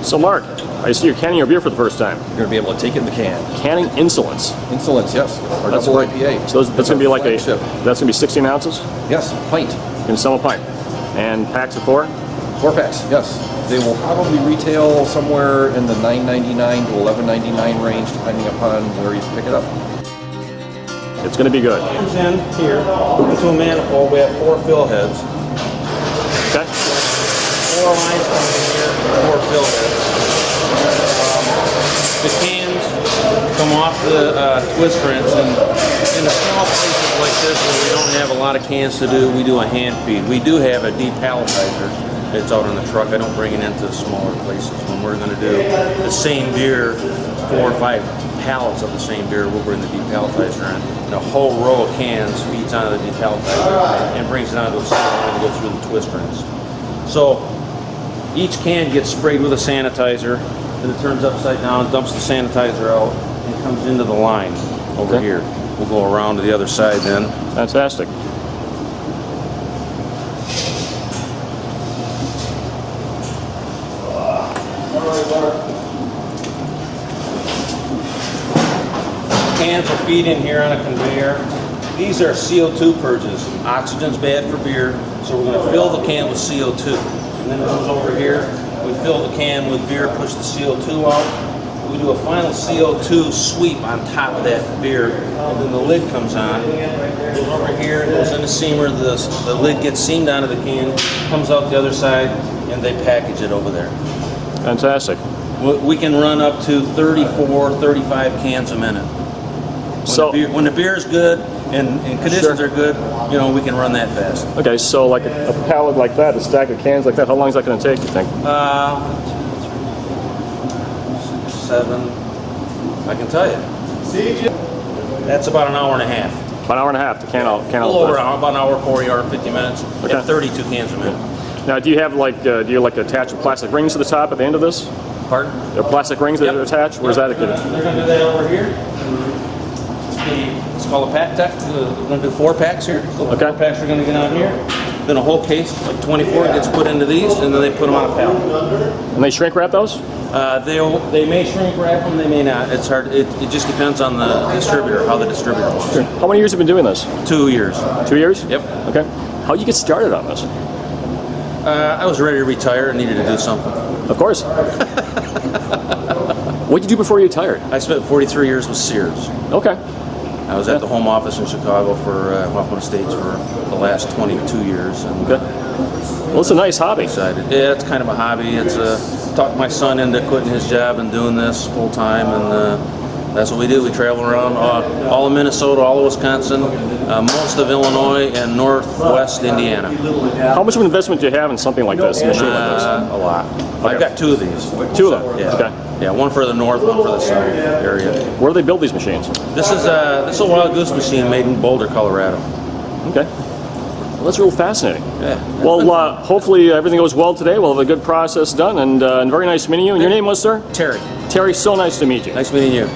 So Mark, I see you're canning your beer for the first time. You're going to be able to take it in the can. Canning Insolence. Insolence, yes. Our That's double great. IPA. So that's going to be like flagship. that's going to be 16 ounces? Yes, pint. You're going to sell a pint. And packs of 4? 4 packs, yes. They will probably retail somewhere in the $9.99 to $11.99 range, depending upon where you pick it up. It's going to be good. Comes in here into a manifold. We have 4 fill heads. Okay. 4 lines coming in here, 4 fill heads. The cans come off the twist rinse, and in the small places like this where we don't have a lot of cans to do, we do a hand feed. We do have a depalletizer that's out on the truck. I don't bring it into the smaller places. When we're going to do the same beer, 4 or 5 pallets of the same beer, we'll bring the depalletizer in. And a whole row of cans feeds onto the depalletizer and brings it onto a cylinder and go through the twist rinse. So each can gets sprayed with a sanitizer, and it turns upside down, dumps the sanitizer out, and comes into the line over here. We'll go around to the other side then. Fantastic. Cans will feed in here on a conveyor. These are CO2 purges. Oxygen's bad for beer, so we're going to fill the can with CO2. And then it comes over here, we fill the can with beer, push the CO2 out. We do a final CO2 sweep on top of that beer, and then the lid comes on. It goes over here, it goes in the seamer, the lid gets seamed onto the can, comes out the other side, and they package it over there. Fantastic. We can run up to 34, 35 cans a minute. When the beer is good and conditions are good, you know, we can run that fast. Okay, so like a pallet like that, a stack of cans like that, how long is that going to take, you think? 7, I can tell you. That's about an hour and a half. About an hour and a half to can all. A little over an hour, about an hour, 40 or 50 minutes. Okay. At 32 cans a minute. Now, do you have like, attach plastic rings to the top at the end of this? Pardon? There are plastic rings that are attached? Where's that? They're going to do that over here. It's called a pack tech. We're going to do 4 packs here. So the 4 packs are going to get on here. Then a whole case, like 24, gets put into these, and then they put them on a pallet. And they shrink wrap those? They may shrink wrap them, they may not. It's hard. It just depends on the distributor, how the distributor wants. Sure. How many years have you been doing this? 2 years. 2 years? Yep. Okay. How'd you get started on this? I was ready to retire and needed to do something. Of course. What did you do before you retired? I spent 43 years with Sears. Okay. I was at the home office in Chicago for Hoffman Estates for the last 22 years. And, okay. Well, it's a nice hobby. Yeah, it's kind of a hobby. It's talked my son into quitting his job and doing this full time, and that's what we do. We travel around all of Minnesota, all of Wisconsin, most of Illinois, and northwest Indiana. How much of an investment do you have in something like this, a machine like this? A lot. Okay. I've got 2 of these. 2 of them? Yeah. Okay. Yeah, one for the north, one for the south area. Where do they build these machines? This is a Wild Goose machine made in Boulder, Colorado. Okay. Well, that's real fascinating. Yeah. Well, hopefully everything goes well today. We'll have a good process done, and very nice meeting you. And your name was, sir? Terry. Terry, so nice to meet you. Nice meeting you.